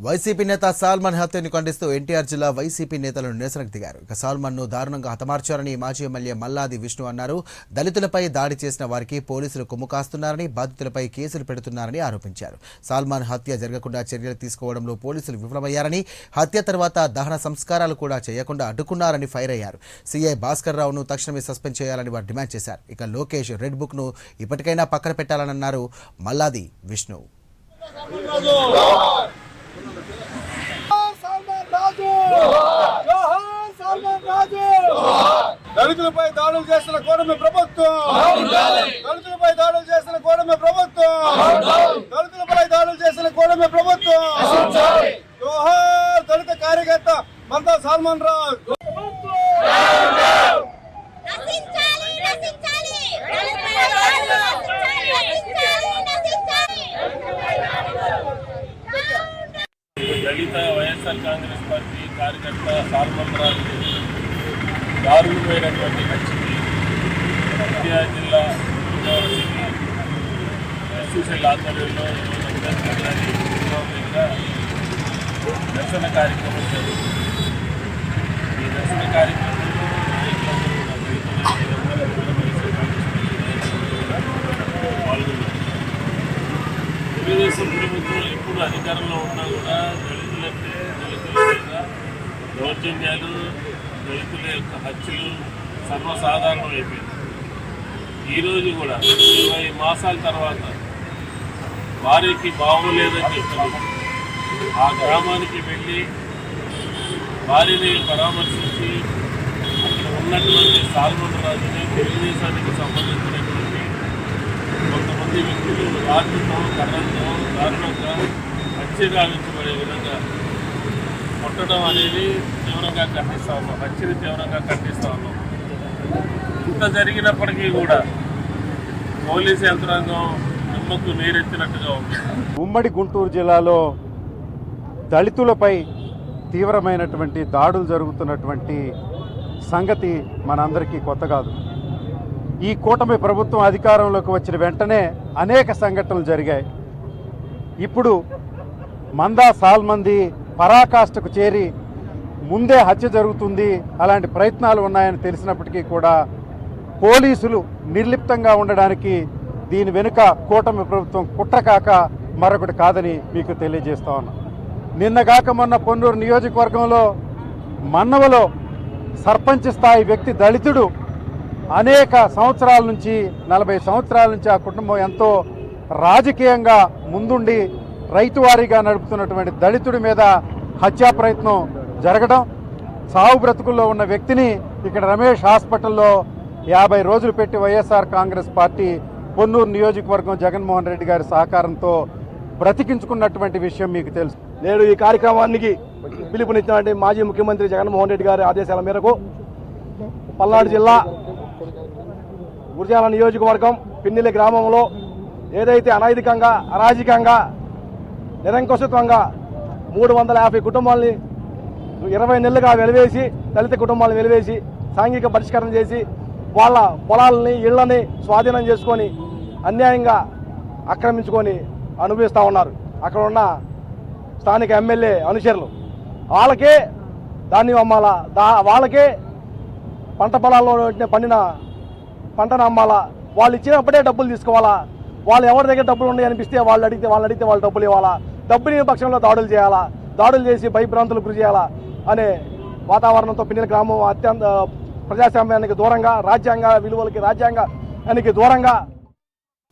YCP నేత salmon హత్యను ఖండిస్తూ ఎన్టీఆర్ జిల్లా వైసీపీ నేతలను నిరసనకు దిగారు. ఇక సాల్మన్ను దారుణంగా హతమార్చారని మాజీ ఎమ్మెల్యే మల్లాది విష్ణు అన్నారు. దళితులపై దాడి చేసిన వారికి పోలీసులు కొమ్ము కాస్తున్నారని, బాధితులపై కేసులు పెడుతున్నారని ఆరోపించారు. సాల్మన్ హత్య జరగకుండా చర్యలు తీసుకోవడంలో పోలీసులు విఫలమయ్యారని, హత్య తర్వాత దహన సంస్కారాలు కూడా చేయకుండా అడ్డుకున్నారని ఫైర్ అయ్యారు. సీఐ భాస్కర్ రావును తక్షణమే సస్పెండ్ చేయాలని వారు డిమాండ్ చేశారు. ఇక లోకేష్ రెడ్ బుక్ ను ఇప్పటికైనా పక్కన పెట్టాలని అన్నారు మల్లాది విష్ణు. దళితులపై దాడులు చేస్తున్న కూటమి ప్రభుత్వం, దళితులపై దాడులు చేస్తున్న కూటమి ప్రభుత్వం, దళితులపై దాడులు చేస్తున్న కూటమి ప్రభుత్వం. జోహార్ దళిత కార్యకర్త మంతా సాల్మన్ రాజు. దళిత వైఎస్ఆర్ కాంగ్రెస్ పార్టీ కార్యకర్త సాల్మన్ రాజు దారుణమైనటువంటి హత్యకి ఎన్టీఆర్ జిల్లా యూనివర్సిటీ ఎస్యూసెల్ ఆధ్వర్యంలో నిరసన కార్యక్రమం జరుగుతుంది. ఈ నిరసన కార్యక్రమంలో పాల్గొన్నారు. తెలుగుదేశం ప్రభుత్వం ఎప్పుడు అధికారంలో ఉన్నా కూడా దళితులంటే దళితుల మీద దౌర్జన్యాలు, దళితుల యొక్క హత్యలు సర్వసాధారణం అయిపోయింది. ఈరోజు కూడా 20 మాసాల తర్వాత వారికి బాగోలేదని చెప్తున్నారు. ఆ గ్రామానికి వెళ్ళి వారిని పరామర్శించి అక్కడ ఉన్నటువంటి సాల్మన్ రాజుని తెలుగుదేశానికి సంబంధించినటువంటి కొంతమంది వ్యక్తులు రాత్రితో కర్రలతో దారుణంగా హత్య గావించబడే విధంగా కొట్టడం అనేది తీవ్రంగా ఖండిస్తా ఉన్నాం. హత్యని తీవ్రంగా ఖండిస్తా ఉన్నాం. ఇంత జరిగినప్పటికీ కూడా పోలీసు యంత్రాంగం నిమ్మకు నీరెత్తినట్టుగా ఉంది. ఉమ్మడి గుంటూరు జిల్లాలో దళితులపై తీవ్రమైనటువంటి దాడులు జరుగుతున్నటువంటి సంగతి మనందరికీ కొత్త కాదు. ఈ కూటమి ప్రభుత్వం అధికారంలోకి వచ్చిన వెంటనే అనేక సంఘటనలు జరిగాయి. ఇప్పుడు మందా సాల్మంది పరాకాష్ఠకు చేరి ముందే హత్య జరుగుతుంది, అలాంటి ప్రయత్నాలు ఉన్నాయని తెలిసినప్పటికీ కూడా పోలీసులు నిర్లిప్తంగా ఉండడానికి దీని వెనుక కూటమి ప్రభుత్వం కుట్ర కాక మరొకటి కాదని మీకు తెలియజేస్తా ఉన్నా. నిన్నగాక మొన్న పొన్నూరు నియోజకవర్గంలో మన్నవలో సర్పంచ్ స్థాయి వ్యక్తి దళితుడు అనేక సంవత్సరాల నుంచి 40 సంవత్సరాల నుంచి ఆ కుటుంబం ఎంతో రాజకీయంగా ముందుండి రైతువారీగా నడుపుతున్నటువంటి దళితుడి మీద హత్యా ప్రయత్నం జరగడం, సావు బ్రతుకుల్లో ఉన్న వ్యక్తిని ఇక్కడ రమేష్ హాస్పిటల్లో 50 రోజులు పెట్టి వైఎస్ఆర్ కాంగ్రెస్ పార్టీ పొన్నూరు నియోజకవర్గం జగన్మోహన్ రెడ్డి గారి సహకారంతో బ్రతికించుకున్నటువంటి విషయం మీకు తెలుసు. నేడు ఈ కార్యక్రమానికి పిలుపునిచ్చినటువంటి మాజీ ముఖ్యమంత్రి జగన్మోహన్ రెడ్డి గారి ఆదేశాల మేరకు పల్నాడు జిల్లా గురజాల నియోజకవర్గం పిన్నెల్లి గ్రామంలో ఏదైతే అనైతికంగా, అరాజకంగా, నిరంకుశత్వంగా 350 కుటుంబాలని 20 నెలలుగా వెలివేసి, దళిత కుటుంబాలను వెలివేసి సాంఘిక పరిష్కారం చేసి వాళ్ళ పొలాలని, ఇళ్లని స్వాధీనం చేసుకొని అన్యాయంగా ఆక్రమించుకొని అనుభవిస్తూ ఉన్నారు. అక్కడ ఉన్న స్థానిక ఎమ్మెల్యే అనుచరులు వాళ్ళకే దాన్ని అమ్మాలా, వాళ్ళకే పంట పొలాల్లో పండిన పంటను అమ్మాలా, వాళ్ళు ఇచ్చినప్పుడే డబ్బులు తీసుకోవాలా, వాళ్ళు ఎవరి దగ్గర డబ్బులు ఉన్నాయి అనిపిస్తే వాళ్ళని అడిగితే వాళ్ళు డబ్బులు ఇవ్వాలా, డబ్బులు ఇవ్వని పక్షంలో దాడులు చేయాలా, దాడులు చేసి భయభ్రాంతులకు గురి చేయాలా అనే వాతావరణంతో పిన్నెల గ్రామం అత్యంత ప్రజాస్వామ్యానికి దూరంగా, రాజ్యాంగ విలువలకి, రాజ్యాంగానికి దూరంగా